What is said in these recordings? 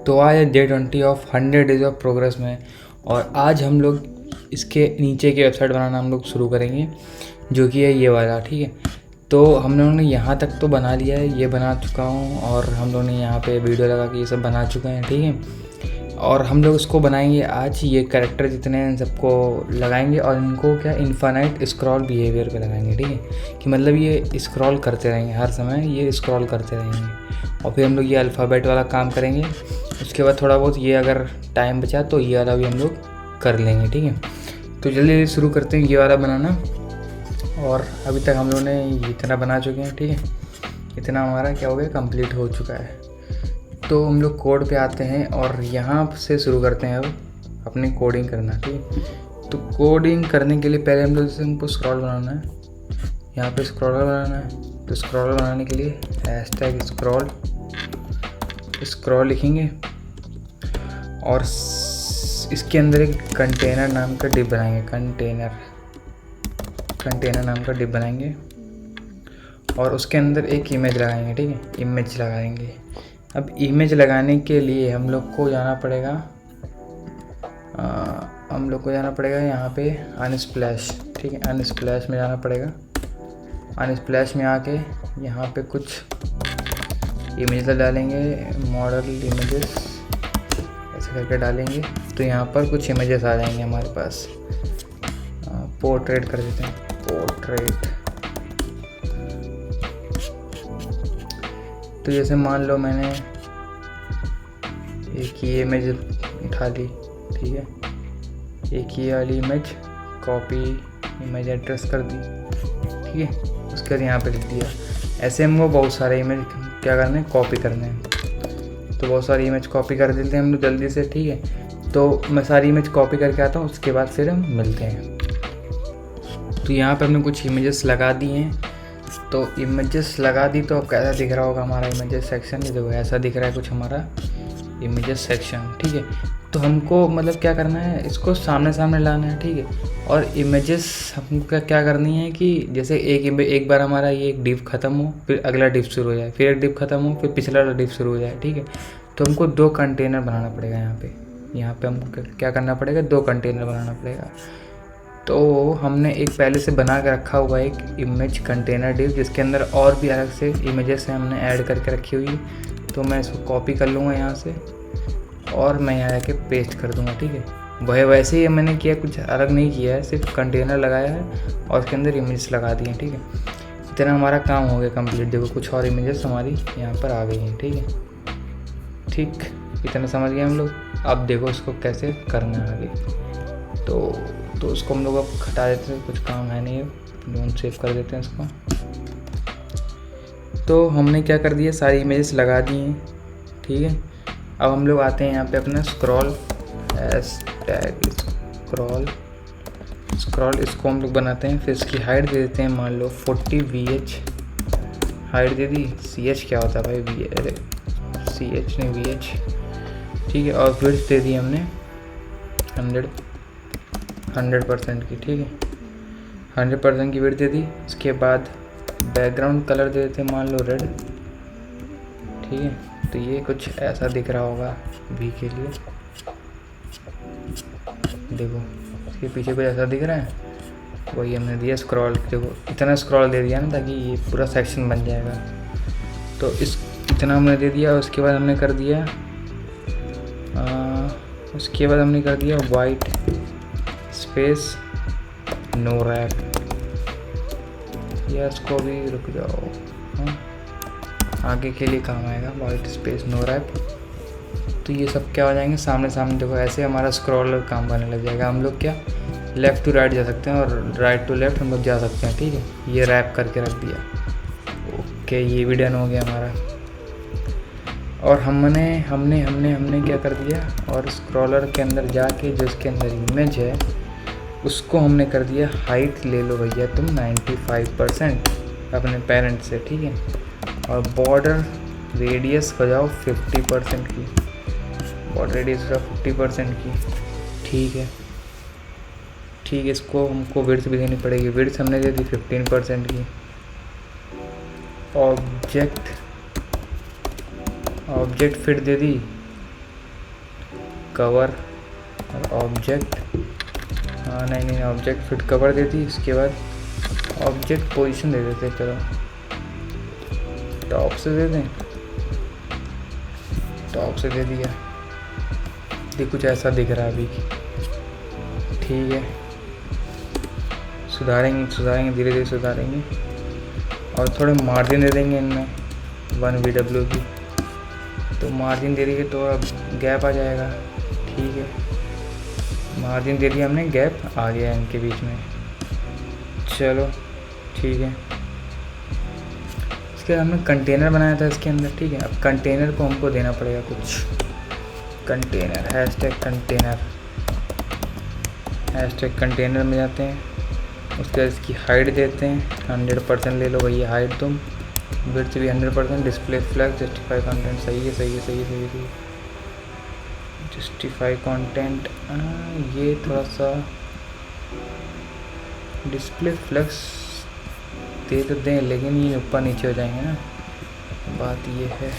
तो आज है day 20 of 100 days of progress में, और आज हम लोग इसके नीचे की वेबसाइट बनाना हम लोग शुरू करेंगे, जो कि है ये वाला। ठीक है, तो हम लोगों ने यहाँ तक तो बना लिया है, ये बना चुका हूँ, और हम लोगों ने यहाँ पे वीडियो लगा के ये सब बना चुके हैं। ठीक है, और हम लोग इसको बनाएंगे आज। ये कैरेक्टर जितने हैं सबको लगाएंगे, और इनको क्या इन्फानाइट स्क्रॉल बिहेवियर पे लगाएंगे। ठीक है, कि मतलब ये स्क्रॉल करते रहेंगे, हर समय ये स्क्रॉल करते रहेंगे। और फिर हम लोग ये अल्फ़ाबेट वाला काम करेंगे। उसके बाद थोड़ा बहुत ये अगर टाइम बचा तो ये वाला भी हम लोग कर लेंगे। ठीक है, तो जल्दी शुरू करते हैं ये वाला बनाना। और अभी तक हम लोगों ने इतना बना चुके हैं। ठीक है, इतना हमारा क्या हो गया, कंप्लीट हो चुका है। तो हम लोग कोड पे आते हैं और यहाँ से शुरू करते हैं अब अपनी कोडिंग करना। ठीक है, तो कोडिंग करने के लिए पहले हम लोग जैसे हमको स्क्रॉल बनाना है, यहाँ पे स्क्रॉलर बनाना है। तो स्क्रॉलर बनाने के लिए हैशटैग स्क्रॉल लिखेंगे, और इसके अंदर एक कंटेनर नाम का डिव बनाएंगे। कंटेनर नाम का डिव बनाएंगे, और उसके अंदर एक इमेज लगाएंगे। ठीक है, इमेज लगाएंगे। अब इमेज लगाने के लिए हम लोग को जाना पड़ेगा यहाँ पे अनस्प्लैश। ठीक है, अनस्प्लैश में जाना पड़ेगा। अनस्प्लैश में आके यहाँ पे कुछ इमेज डालेंगे, मॉडल इमेजेस ऐसे करके डालेंगे, तो यहाँ पर कुछ इमेजेस आ जाएंगे हमारे पास। पोर्ट्रेट कर देते हैं, पोर्ट्रेट। तो जैसे मान लो मैंने एक ही इमेज उठा ली। ठीक है, एक ही वाली इमेज कॉपी इमेज एड्रेस कर दी। ठीक है, उसके बाद यहाँ पे लिख दिया। ऐसे हमको बहुत सारे इमेज क्या करने हैं, कॉपी करने हैं। तो बहुत सारी इमेज कॉपी कर देते हैं हम लोग जल्दी से। ठीक है, तो मैं सारी इमेज कॉपी करके आता हूँ, उसके बाद फिर हम मिलते हैं। तो यहाँ पे हमने कुछ इमेजेस लगा दी हैं। तो इमेजेस लगा दी, तो अब कैसा दिख रहा होगा हमारा इमेजेस सेक्शन। ये देखो ऐसा दिख रहा है कुछ हमारा इमेजेस सेक्शन। ठीक है, तो हमको मतलब क्या करना है, इसको सामने सामने लाना है। ठीक है, और इमेजेस हमको क्या करनी है कि जैसे एक बार हमारा ये एक डिव ख़त्म हो, फिर अगला डिव शुरू हो जाए, फिर एक डिव ख़त्म हो, फिर पिछला डिव शुरू हो जाए। ठीक है, तो हमको 2 कंटेनर बनाना पड़ेगा यहाँ पे हमको क्या करना पड़ेगा, 2 कंटेनर बनाना पड़ेगा। तो हमने एक पहले से बना के रखा हुआ एक इमेज कंटेनर डिव, जिसके अंदर और भी अलग से इमेजेस हैं हमने ऐड करके रखी हुई। तो मैं इसको कॉपी कर लूँगा यहाँ से, और मैं यहाँ आके पेस्ट कर दूँगा। ठीक है, वह वैसे ही मैंने किया, कुछ अलग नहीं किया है, सिर्फ कंटेनर लगाया है और उसके अंदर इमेजेस लगा दिए। ठीक है, इतना हमारा काम हो गया कंप्लीट। देखो कुछ और इमेजेस हमारी यहाँ पर आ गई हैं। ठीक है, ठीक, इतना समझ गए हम लोग। अब देखो इसको कैसे करना है आगे। तो उसको हम लोग अब हटा देते हैं, कुछ काम है नहीं, डोंट सेव कर देते हैं इसको। तो हमने क्या कर दिया, सारी इमेजेस लगा दी हैं। ठीक है, अब हम लोग आते हैं यहाँ पे अपना स्क्रॉल, हैशटैग स्क्रॉल इसको हम लोग बनाते हैं। फिर इसकी हाइट दे देते हैं, मान लो 40 VH हाइट दे दी। CH क्या होता है भाई, अरे CH नहीं VH। ठीक है, और विड्थ दे दी हमने 100% की। ठीक है, 100% की विड्थ दे दी। उसके बाद बैकग्राउंड कलर दे देते हैं, मान लो रेड। ठीक है, तो ये कुछ ऐसा दिख रहा होगा V के लिए। देखो इसके पीछे कुछ ऐसा दिख रहा है, वही हमने दिया स्क्रॉल। देखो इतना स्क्रॉल दे दिया ना, ताकि ये पूरा सेक्शन बन जाएगा। तो इतना हमने दे दिया। उसके बाद हमने कर दिया वाइट स्पेस नो रैप। या इसको भी रुक जाओ, आगे के लिए काम आएगा, वाइट स्पेस नो रैप। तो ये सब क्या हो जाएंगे, सामने सामने। देखो ऐसे हमारा स्क्रॉलर काम करने लग जाएगा। हम लोग क्या लेफ़्ट टू राइट जा सकते हैं, और राइट टू लेफ़्ट हम लोग जा सकते हैं। ठीक है, ये रैप करके रख दिया। ओके, ये भी डन हो गया हमारा। और हमने क्या कर दिया, और स्क्रॉलर के अंदर जाके जो इसके अंदर इमेज है उसको हमने कर दिया हाइट ले लो भैया तुम 95% अपने पेरेंट से। ठीक है, और बॉर्डर रेडियस हो जाओ 50% की, बॉर्डर रेडियस हो जाओ 50% की। ठीक है, इसको हमको विड्थ भी देनी पड़ेगी। विड्थ हमने दे दी 15% की। ऑब्जेक्ट फिट दे दी कवर और ऑब्जेक्ट, हाँ नहीं ऑब्जेक्ट फिट कवर दे दी। इसके बाद ऑब्जेक्ट पोजीशन दे देते, चलो टॉप से दे दें, टॉप से दे दिया। ये कुछ ऐसा दिख रहा है अभी, ठीक है। सुधारेंगे धीरे धीरे सुधारेंगे। और थोड़े मार्जिन दे देंगे इनमें 1 VW की, तो मार्जिन दे देंगे तो अब गैप आ जाएगा, ठीक है। मार्जिन दे दिया हमने, गैप आ गया इनके बीच में, चलो ठीक है। इसके बाद हमने कंटेनर बनाया था इसके अंदर, ठीक है। अब कंटेनर को हमको देना पड़ेगा कुछ, कंटेनर कंटेनर में जाते हैं। उसके बाद इसकी हाइट देते हैं 100% ले लो भैया हाइट तुम, विड्थ भी 100%, डिस्प्ले फ्लैग, जस्टिफाई कंटेंट, सही है। जस्टिफाई कंटेंट, ये थोड़ा सा डिस्प्ले फ्लैक्स दे तो दें, लेकिन ये ऊपर नीचे हो जाएंगे ना, बात ये है।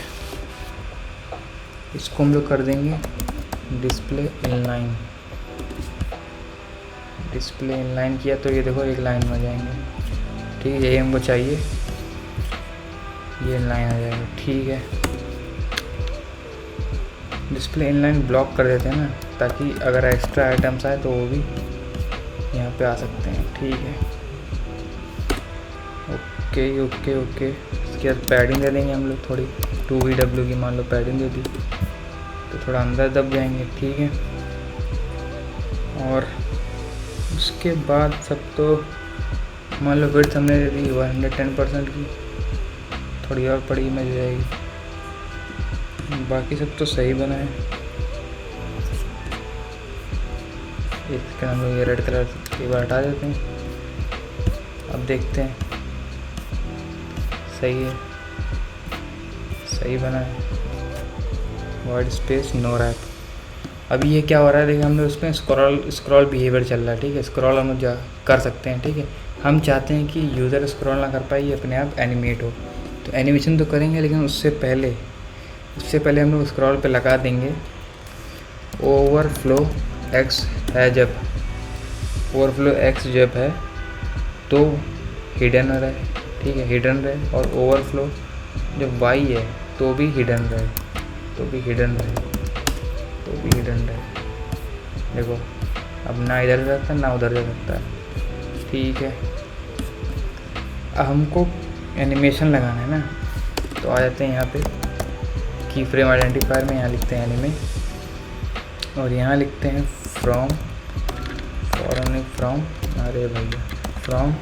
इसको हम लोग कर देंगे डिस्प्ले इनलाइन। डिस्प्ले इनलाइन किया तो ये देखो एक लाइन में जाएंगे, ठीक है। यही हमको चाहिए, ये इनलाइन आ जाएगा, ठीक है। डिस्प्ले इनलाइन ब्लॉक कर देते हैं ना, ताकि अगर एक्स्ट्रा आइटम्स आए तो वो भी यहाँ पे आ सकते हैं, ठीक है। ओके। इसके बाद पैडिंग दे देंगे हम लोग थोड़ी, 2 VW की मान लो पैडिंग दे दी तो थोड़ा अंदर दब जाएंगे, ठीक है। और उसके बाद सब तो मान लो विड्थ हमने दे दी 110% की, थोड़ी और बड़ी इमेज जाएगी, बाकी सब तो सही बना है। इसका हम लोग ये रेड कलर की बार हटा देते हैं। अब देखते हैं, सही है, सही बना है। Wide space no wrap. अभी ये क्या हो रहा है देखिए, हम लोग उसमें स्क्रॉल बिहेवियर चल रहा है, ठीक है। स्क्रॉल हम लोग कर सकते हैं, ठीक है। हम चाहते हैं कि यूज़र स्क्रॉल ना कर पाए, ये अपने आप एनिमेट हो, तो एनिमेशन तो करेंगे, लेकिन उससे पहले हम लोग स्क्रॉल पे लगा देंगे ओवरफ्लो एक्स है। जब ओवरफ्लो एक्स जब है तो हिडन रहे, ठीक है, हिडन रहे। और ओवरफ्लो जब वाई है तो भी हिडन रहे, देखो अब ना इधर जा सकता ना उधर जा सकता है, ठीक है। अब हमको एनिमेशन लगाना है ना, तो आ जाते हैं यहाँ पे की फ्रेम आइडेंटिफायर में, यहाँ लिखते हैं एनिमे और यहाँ लिखते हैं फ्रॉम अरे भैया फ्रॉम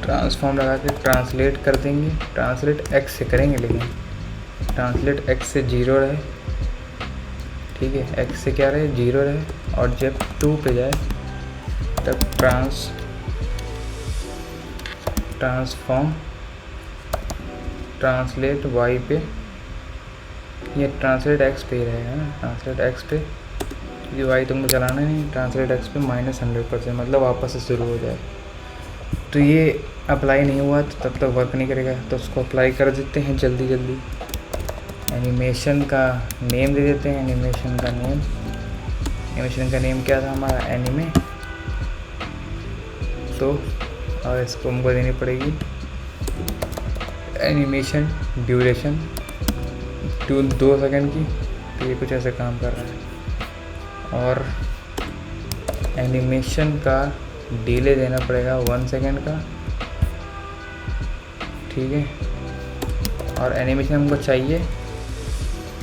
ट्रांसफॉर्म लगा के ट्रांसलेट कर देंगे। ट्रांसलेट एक्स से करेंगे, लेकिन ट्रांसलेट एक्स से 0 रहे, ठीक है। एक्स से क्या रहे, 0 रहे। और जब 2 पे जाए तब ट्रांसफॉर्म ट्रांसलेट वाई पे, ये ट्रांसलेट एक्स पे ही रहेगा ना, ट्रांसलेट एक्स पे, क्योंकि वाई तुमको चलाना नहीं। ट्रांसलेट एक्स पे -100%, मतलब वापस से शुरू हो जाए। तो ये अप्लाई नहीं हुआ तो तब तक वर्क नहीं करेगा, तो उसको अप्लाई कर देते हैं जल्दी। एनिमेशन का नेम दे देते हैं, एनिमेशन का नेम क्या था हमारा, एनिमे। तो और इसको हमको देनी पड़ेगी एनिमेशन ड्यूरेशन 2 सेकंड की, तो ये कुछ ऐसे काम कर रहा है। और एनिमेशन का डिले देना पड़ेगा 1 सेकंड का, ठीक है। और एनिमेशन हमको चाहिए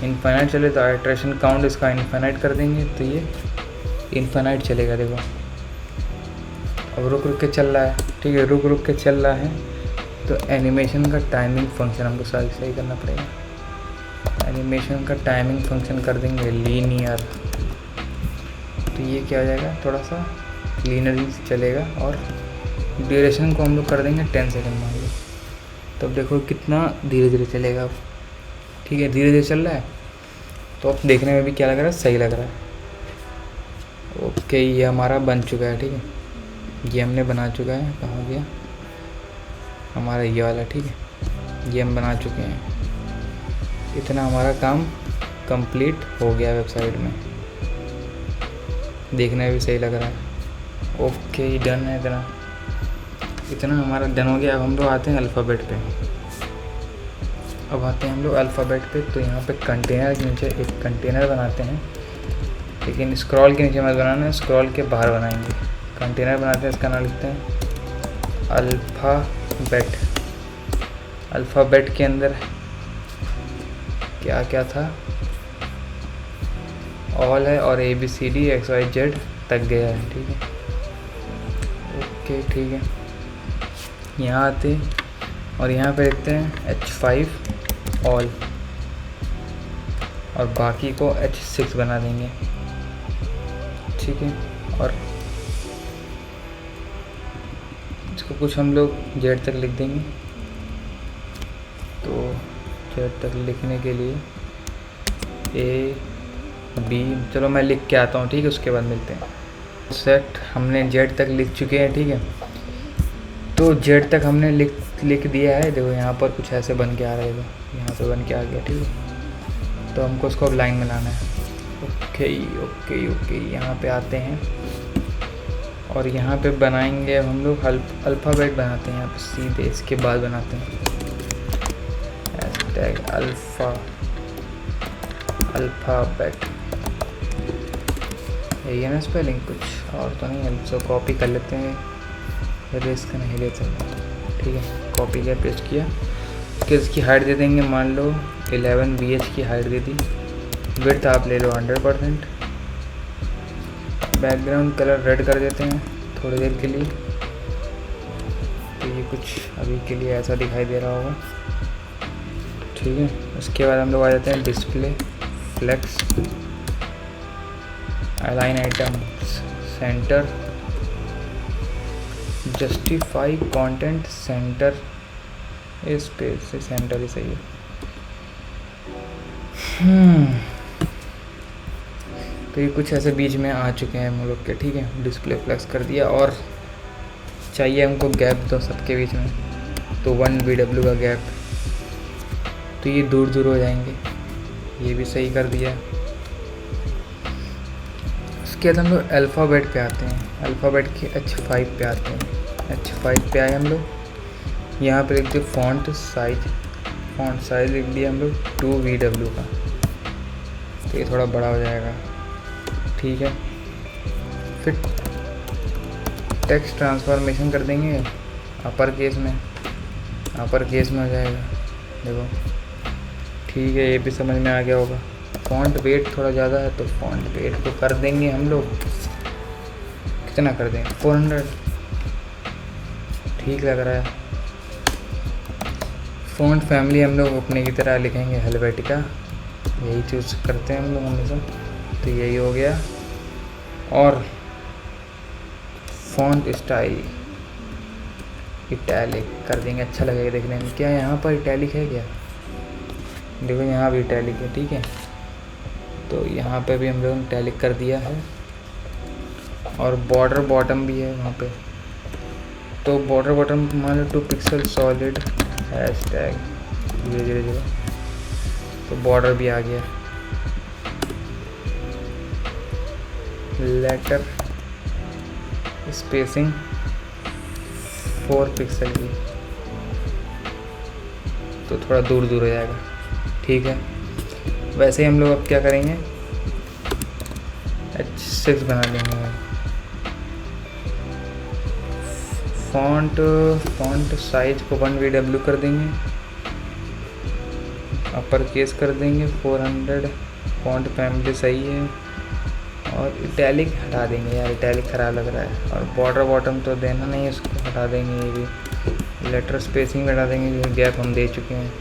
इनफाइनाइट चले, तो आइट्रेशन काउंट इसका इनफाइनाइट कर देंगे, तो ये इनफाइनाइट चलेगा। देखो अब रुक के चल रहा है, ठीक है, रुक के चल रहा है। तो एनिमेशन का टाइमिंग फंक्शन हमको सही करना पड़ेगा। एनिमेशन का टाइमिंग फंक्शन कर देंगे लीनियर, तो ये क्या हो जाएगा, थोड़ा सा लीनियर चलेगा। और ड्यूरेशन को हम लोग कर देंगे 10 सेकंड मान लो, तब देखो कितना धीरे धीरे चलेगा, ठीक है, धीरे धीरे चल रहा है। तो अब देखने में भी क्या लग रहा है, सही लग रहा है। ओके, ये हमारा बन चुका है, ठीक है, ये हमने बना चुका है। कहाँ गया हमारा ये वाला, ठीक है, ये हम बना चुके हैं। इतना हमारा काम कंप्लीट हो गया वेबसाइट में, देखने में भी सही लग रहा है। ओके डन है, इतना हमारा डन हो गया। अब हम लोग आते हैं अल्फ़ाबेट पे। अब आते हैं हम लोग अल्फ़ाबेट पे। तो यहाँ पे कंटेनर के नीचे एक कंटेनर बनाते हैं, लेकिन स्क्रॉल के नीचे मत बनाना है, स्क्रॉल के बाहर बनाएंगे। कंटेनर बनाते हैं, इसका नाम लिखते हैं अल्फ़ाबेट। अल्फ़ाबेट के अंदर क्या क्या था, ऑल है और ABCD XYZ तक गया है, ठीक है। ओके ठीक है, यहाँ आते और यहाँ पे लिखते हैं H5 ऑल और बाकी को H6 बना देंगे, ठीक है। और इसको कुछ हम लोग Z तक लिख देंगे। तो Z तक लिखने के लिए A B, चलो मैं लिख के आता हूँ, ठीक है, उसके बाद मिलते हैं। सेट हमने Z तक लिख चुके हैं, ठीक है। तो Z तक हमने लिख दिया है। देखो यहाँ पर कुछ ऐसे बन के आ रहा है, यहाँ पे बन के आ गया, ठीक है। तो हमको उसको अब लाइन में लाना है। ओके ओके ओके, यहाँ पे आते हैं और यहाँ पे बनाएंगे हम लोग अल्फ़ाबेट बनाते हैं। यहाँ पे सीधे इसके बाद बनाते हैं हैशटैग अल्फ़ाबेट। यही है ना स्पेलिंग, कुछ और तो नहीं है। तो कॉपी कर लेते हैं, रिस्क नहीं लेते, ठीक है। कॉपी किया, पेस्ट किया। फिर इसकी हाइट दे देंगे, मान लो 11 BH की हाइट दे दी। विड्थ आप ले लो 100%। बैकग्राउंड कलर रेड कर देते हैं थोड़ी देर के लिए। तो ये कुछ अभी के लिए ऐसा दिखाई दे रहा होगा, ठीक है। उसके बाद हम लोग आ जाते हैं display, flex, align item, center, justify content, center space से सेंटर ही सही है। तो ये कुछ ऐसे बीच में आ चुके हैं हम लोग के, ठीक है। डिस्प्ले फ्लेक्स कर दिया और चाहिए हमको गैप दो सबके बीच में, तो 1 VW का गैप। तो ये दूर दूर हो जाएंगे, ये भी सही कर दिया। उसके बाद हम लोग अल्फ़ाबेट पे आते हैं। अल्फ़ाबेट के H5 पे आते हैं। H5 पे आए हम लोग, यहाँ पे लिख दिए फ़ॉन्ट साइज़ लिख दिया हम लोग 2 VW का। तो ये थोड़ा बड़ा हो जाएगा, ठीक है। फिर टेक्स्ट ट्रांसफॉर्मेशन कर देंगे अपर केस में हो जाएगा, देखो, ठीक है। ये भी समझ में आ गया होगा। फ़ॉन्ट वेट थोड़ा ज़्यादा है, तो फ़ॉन्ट वेट को कर देंगे हम लोग, कितना कर देंगे, 400, ठीक लग रहा है। फ़ॉन्ट फैमिली हम लोग अपने की तरह लिखेंगे, हेल्वेटिका, यही चूज़ करते हैं हम लोग हमेशा। तो यही हो गया। और फ़ॉन्ट स्टाइल इटैलिक कर देंगे, अच्छा लगेगा देखने में। क्या यहाँ पर इटैलिक है क्या, देखो यहाँ भी इटैलिक है, ठीक है। तो यहाँ पे भी हम लोगों ने इटैलिक कर दिया है। और बॉर्डर बॉटम भी है वहाँ पे। तो बॉर्डर बॉटम मान लो 2 पिक्सल सॉलिड हैशटैग 000। तो बॉर्डर भी आ गया। लेटर स्पेसिंग 4 पिक्सल की, तो थोड़ा दूर दूर हो जाएगा, ठीक है। वैसे ही हम लोग अब क्या करेंगे, H6 बना लेंगे। फ़ॉन्ट साइज को 1 VW कर देंगे, अपर केस कर देंगे 400। फ़ॉन्ट फैमिली सही है। और इटैलिक हटा देंगे यार, इटैलिक ख़राब लग रहा है। और बॉर्डर बॉटम तो देना नहीं है, उसको हटा देंगे। ये भी लेटर स्पेसिंग में हटा देंगे, जो गैप हम दे चुके हैं।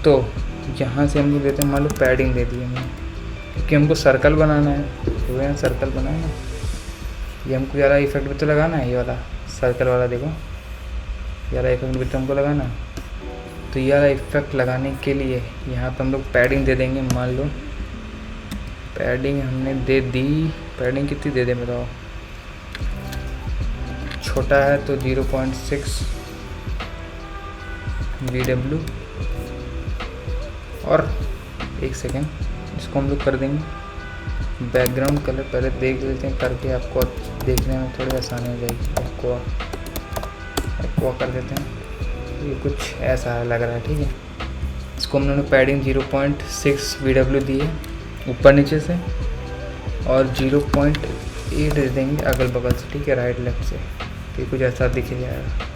तो यहाँ से हम लोग देते हैं, मान लो पैडिंग दे दी हमने, क्योंकि हमको सर्कल बनाना है। तो यहाँ सर्कल बनाए ना, ये हमको ज़्यादा इफेक्ट भी तो लगाना है, ये वाला सर्कल वाला, देखो ये वाला इफेक्ट भी तो हमको लगाना है। तो ये वाला इफेक्ट लगाने के लिए यहाँ पे हम लोग पैडिंग दे देंगे। मान लो पैडिंग हमने दे दी, पैडिंग कितनी दे दे बताओ, छोटा है तो 0.6 VW और एक सेकेंड, इसको हम लोग कर देंगे बैकग्राउंड कलर। पहले देख लेते हैं करके, आपको देखने में थोड़ी आसानी हो जाएगी। एक्वा कर देते हैं। ये कुछ ऐसा लग रहा है, ठीक है। इसको हम लोगों ने पैडिंग 0.6 VW दी है ऊपर नीचे से, और 0.8 दे देंगे अगल बगल से, ठीक है, राइट लेफ्ट से। तो कुछ ऐसा दिख जाएगा,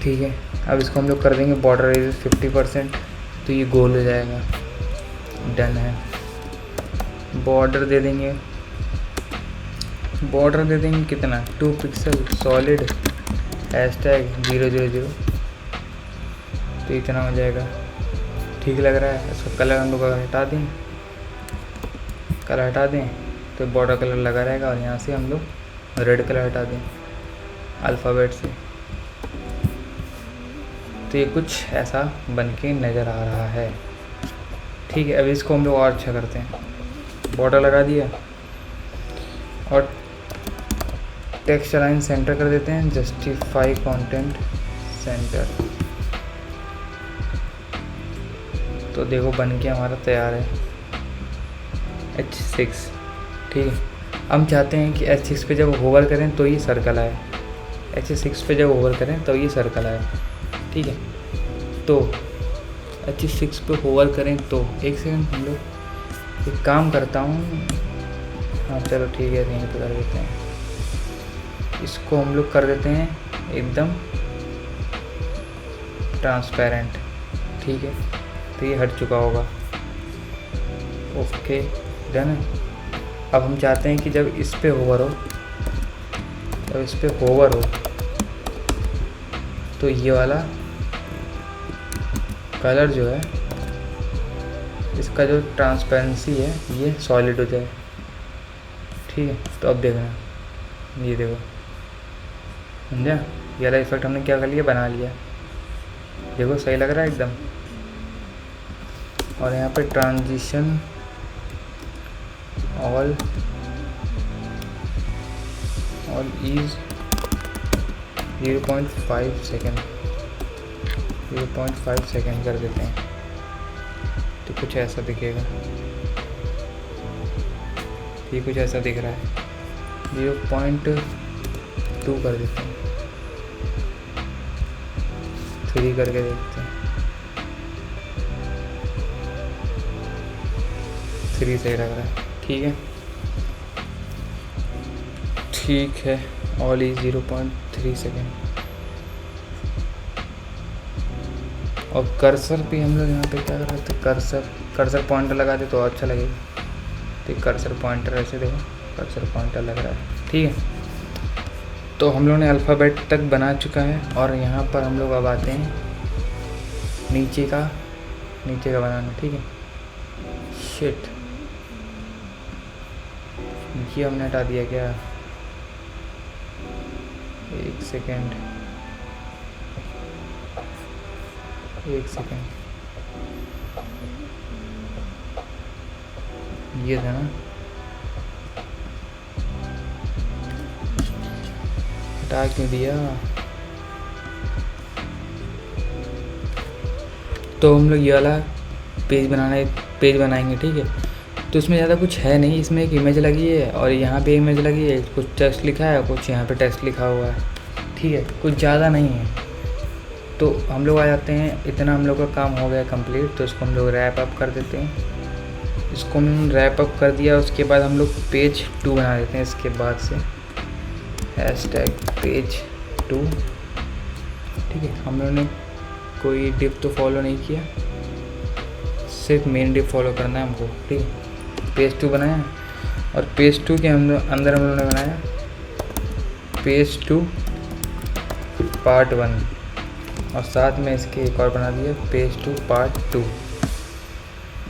ठीक है। अब इसको हम लोग कर देंगे बॉर्डर एरिया 50%, तो ये गोल हो जाएगा। डन है। बॉर्डर दे देंगे कितना, 2 पिक्सल सॉलिड #000, तो इतना हो जाएगा। ठीक लग रहा है। इसका कलर हम लोग अगर हटा दें तो बॉर्डर कलर लगा रहेगा, और यहाँ से हम लोग रेड कलर हटा दें अल्फ़ाबेट से, तो ये कुछ ऐसा बन के नज़र आ रहा है, ठीक है। अभी इसको हम लोग और अच्छा करते हैं। बॉर्डर लगा दिया और टेक्स्ट लाइन सेंटर कर देते हैं, जस्टिफाई कंटेंट सेंटर। तो देखो बन के हमारा तैयार है H6, ठीक है। हम चाहते हैं कि H6 पे जब होवर करें तो ये सर्कल आए, H6 पे जब होवर करें तो ये सर्कल आए, ठीक है। तो H6 पे होवर करें तो एक सेकंड, हम लोग एक काम करता हूँ। हाँ चलो ठीक है, यहीं पे कर देते हैं। इसको हम लोग कर देते हैं एकदम ट्रांसपेरेंट, ठीक है। तो ये हट चुका होगा, ओके डन है। अब हम चाहते हैं कि जब इस पे होवर हो तो ये वाला कलर जो है, इसका जो ट्रांसपेरेंसी है ये सॉलिड हो जाए, ठीक है। तो अब देखना, ये देखो, समझा, ये वाला इफेक्ट हमने क्या कर लिया, बना लिया। देखो सही लग रहा है एकदम। और यहाँ पे transition all is 0.5 second, 0.5 second कर देते हैं, तो कुछ ऐसा दिखेगा। ये कुछ ऐसा दिख रहा है। 0.2 कर देते हैं, 3 करके देखते हैं। 3 सही लग रहा है, ठीक है। ठीक है, ऑल इज 0.3 सेकेंड। और कर्सर भी हम लोग यहाँ पे क्या कर रहे थे, कर्सर पॉइंटर लगा दे तो अच्छा लगेगा। तो कर्सर पॉइंटर ऐसे देखो, कर्सर पॉइंटर लग रहा है, ठीक है। तो हम लोग ने अल्फ़ाबेट तक बना चुका है, और यहाँ पर हम लोग अब आते हैं नीचे का बनाना, ठीक है। शिट, ये हमने हटा दिया क्या, एक सेकेंड, ये था ना, हटा क्यों दिया। तो हम लोग ये वाला पेज बनाएंगे, ठीक है। तो इसमें ज़्यादा कुछ है नहीं, इसमें एक इमेज लगी है और यहाँ पे इमेज लगी है, कुछ टेक्स्ट लिखा है, कुछ यहाँ पे टेक्स्ट लिखा हुआ है, ठीक है। कुछ ज़्यादा नहीं है। तो हम लोग आ जाते हैं, इतना हम लोग का काम हो गया कंप्लीट। तो इसको हम लोग रैप अप कर देते हैं। इसको हम रैप अप कर दिया, उसके बाद हम लोग पेज 2 बना देते हैं। इसके बाद से #page 2, ठीक है। हम लोगों ने कोई डिप तो फॉलो नहीं किया, सिर्फ मेन डिप फॉलो करना है हमको, ठीक है। पेज 2 बनाया, और पेज 2 के अंदर हम लोगों ने बनाया पेज 2 पार्ट 1, और साथ में इसके एक और बना दिया पेज 2 पार्ट 2,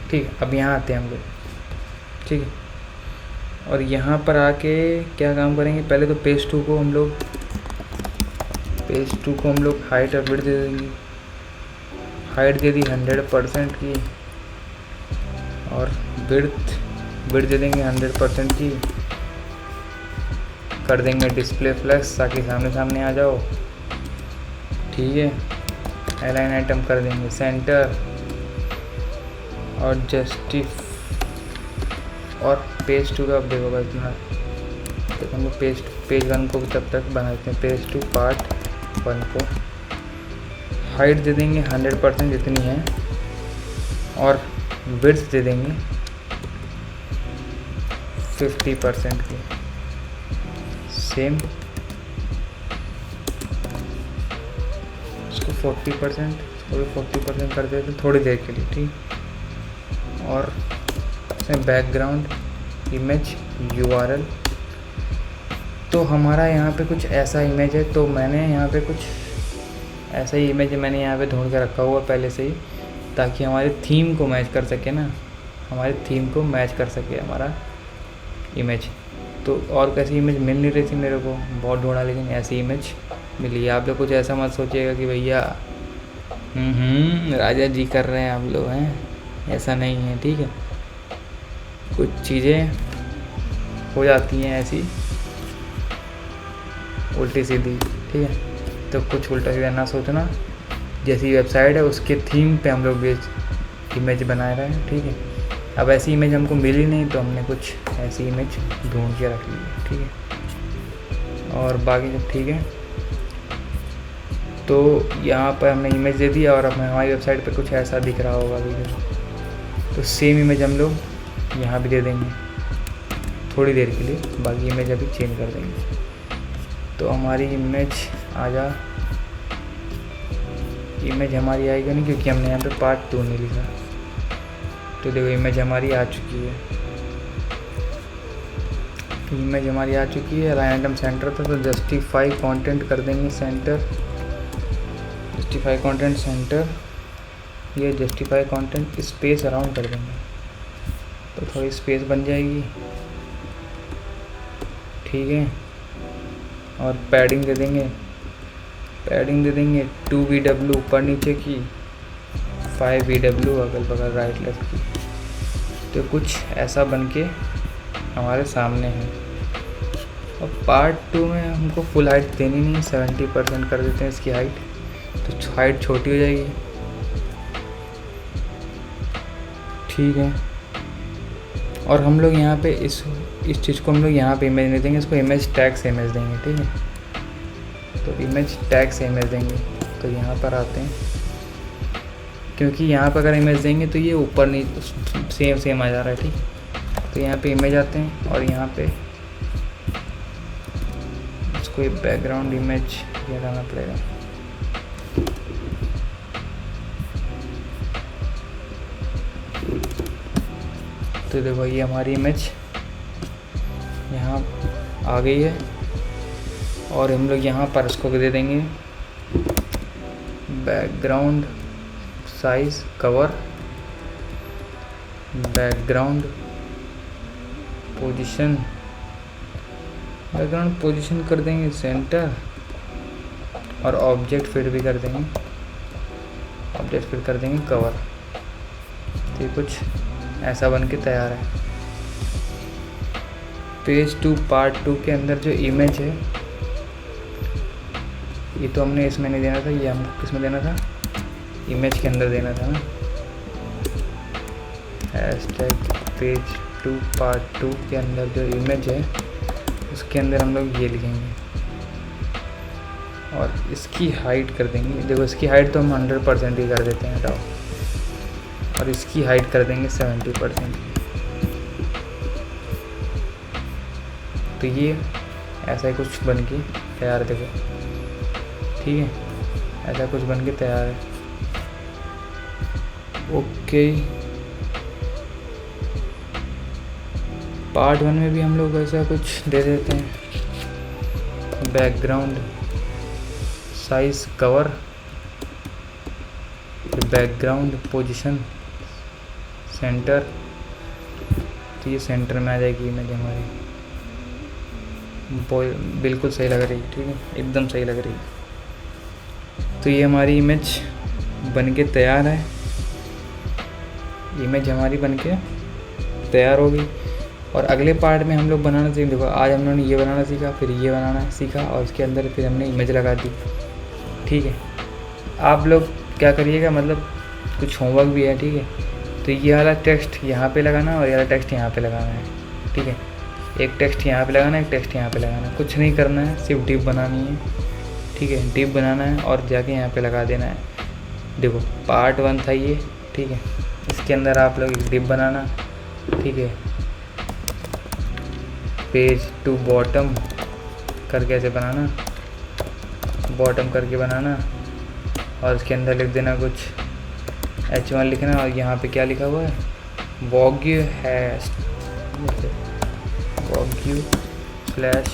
ठीक है। अब यहाँ आते हैं हम लोग, ठीक है। और यहाँ पर आके क्या काम करेंगे, पहले तो पेज 2 को हम लोग हाइट और विड्थ दे देंगे। हाइट दे दी 100% की, और विड्थ दे देंगे 100% की। कर देंगे डिस्प्ले फ्लेक्स ताकि सामने आ जाओ, ठीक है। अलाइन आइटम कर देंगे सेंटर, और और पेज 2 का अब देखो भाई इतना, तो हम लोग पेज 1 को तब तक बनाते हैं। पेज 2 पार्ट 1 को हाइट दे देंगे 100% जितनी है, और विड्थ दे देंगे 50% की। सेम इसको 40%, इसको भी 40% कर देते थोड़ी देर के लिए, ठीक। और इसमें बैकग्राउंड इमेज URL, तो हमारा यहाँ पे कुछ ऐसा इमेज है, तो मैंने यहाँ पे कुछ ऐसा ही इमेज मैंने यहाँ पे ढूंढ के रखा हुआ पहले से ही, ताकि हमारे थीम को मैच कर सके ना, हमारे थीम को मैच कर सके हमारा इमेज। तो और कैसी इमेज मिल नहीं रही थी मेरे को, बहुत ढूंढा लेकिन ऐसी इमेज मिली। आप लोग कुछ ऐसा मत सोचिएगा कि भैया राजा जी कर रहे हैं आप लोग हैं, ऐसा नहीं है, ठीक है। कुछ चीज़ें हो जाती हैं ऐसी उल्टी सीधी, ठीक है। तो कुछ उल्टा सीधा ना सोचना, जैसी वेबसाइट है उसके थीम पे हम लोग इमेज बना रहे हैं, ठीक है। अब ऐसी इमेज हमको मिली नहीं, तो हमने कुछ ऐसी इमेज ढूंढ के रख ली, ठीक है। और बाकी सब ठीक है। तो यहाँ पर हमने इमेज दे दिया, और अब हमारी वेबसाइट पे कुछ ऐसा दिख रहा होगा वीडियो, तो सेम इमेज हम लोग यहाँ भी दे देंगे थोड़ी देर के लिए, बाकी इमेज अभी चेंज कर देंगे। तो हमारी इमेज इमेज हमारी आएगी नहीं, क्योंकि हमने यहाँ पे पार्ट 2 नहीं लिखा। तो देखो इमेज हमारी आ चुकी है, इमेज हमारी आ चुकी है। लाइन आइटम सेंटर था, तो जस्टिफाई कंटेंट कर देंगे सेंटर, जस्टिफाई कंटेंट सेंटर, ये जस्टिफाई कंटेंट स्पेस अराउंड कर देंगे, तो थोड़ी स्पेस बन जाएगी, ठीक है। और पैडिंग दे देंगे 2 VW ऊपर नीचे की, 5 VW अगल बगल राइट लेफ्ट की। तो कुछ ऐसा बन के हमारे सामने है। और पार्ट 2 में हमको फुल हाइट देनी नहीं, 70% कर देते हैं इसकी हाइट, तो हाइट छोटी हो जाएगी, ठीक है। और हम लोग यहाँ पे इस चीज़ को हम लोग यहाँ पे इमेज नहीं देंगे, इसको इमेज टैग से इमेज देंगे, ठीक है। तो इमेज टैग से इमेज देंगे, तो यहाँ पर आते हैं, क्योंकि यहाँ पर अगर इमेज देंगे तो ये ऊपर नहीं सेम आ जा रहा है, ठीक। तो यहाँ पे इमेज आते हैं, और यहाँ पे इसको एक बैकग्राउंड इमेज ये डालना पड़ेगा। तो देखो ये हमारी इमेज यहाँ आ गई है, और हम लोग यहाँ पर इसको दे देंगे background size cover, background position कर देंगे सेंटर, और ऑब्जेक्ट फिट भी कर देंगे, ऑब्जेक्ट फिट कर देंगे कवर। तो ये कुछ ऐसा बन के तैयार है। पेज 2 पार्ट 2 के अंदर जो इमेज है, ये तो हमने इसमें नहीं देना था, ये हमको किस में देना था, इमेज के अंदर देना था ना। हैशटैग पेज 2 पार्ट 2 के अंदर जो इमेज है उसके अंदर हम लोग ये लिखेंगे, और इसकी हाइट कर देंगे। देखो इसकी हाइट तो हम 100% ही कर देते हैं, हटाओ, और इसकी हाइट कर देंगे 70%। तो ये ऐसा ही कुछ बन के तैयार, देखो ठीक है, ऐसा कुछ बन के तैयार है। ओके, पार्ट 1 में भी हम लोग ऐसा कुछ दे देते हैं, background size cover, background position centre. तो ये सेंटर में आ जाएगी इमेज हमारी, बिल्कुल सही लग रही है, ठीक है, एकदम सही लग रही है। तो ये हमारी इमेज बन के तैयार है, इमेज हमारी बन के तैयार हो गई। और अगले पार्ट में हम लोग बनाना सीखेंगे। देखो आज हम लोगों ने ये बनाना सीखा, फिर ये बनाना सीखा, और उसके अंदर फिर हमने इमेज लगा दी, ठीक है। आप लोग क्या करिएगा, मतलब कुछ होमवर्क भी है, ठीक है, तो ये वाला टेक्स्ट यहाँ पे लगाना और ये वाला टेक्स्ट यहाँ पे लगाना है, ठीक है। एक टेक्स्ट यहाँ पे लगाना है, एक टेक्स्ट यहाँ पे लगाना है, कुछ नहीं करना है, सिर्फ डिप बनानी है, ठीक है। डिप बनाना है और जाके यहाँ पे लगा देना है। देखो पार्ट 1 था ये, ठीक है। इसके अंदर आप लोग एक डिप बनाना, ठीक है। पेज टू बॉटम करके ऐसे बनाना, बॉटम करके बनाना और इसके अंदर लिख देना कुछ H1 लिखना और यहाँ पे क्या लिखा हुआ है, वॉग्यू हैश वॉग्यू स्लैश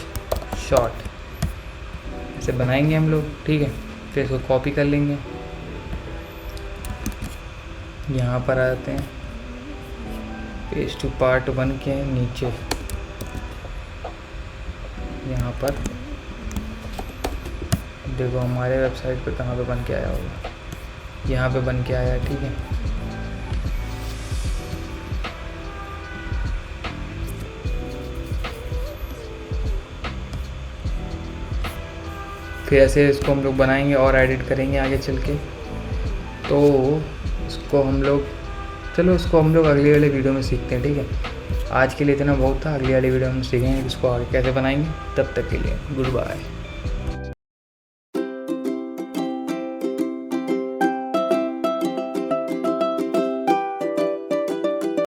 शॉर्ट, ऐसे बनाएंगे हम लोग, ठीक है। फिर इसको कॉपी कर लेंगे, यहाँ पर आते हैं पेज टू पार्ट 1 के नीचे, यहाँ पर देखो हमारे वेबसाइट पे कहाँ पे बन के आया होगा, यहाँ पे बन के आया, ठीक है। फिर ऐसे इसको हम लोग बनाएंगे और एडिट करेंगे आगे चल के। तो इसको हम लोग अगले वाले वीडियो में सीखते हैं, ठीक है। आज के लिए इतना बहुत था, अगली वाली वीडियो में सीखेंगे इसको आगे कैसे बनाएंगे। तब तक के लिए गुड बाय।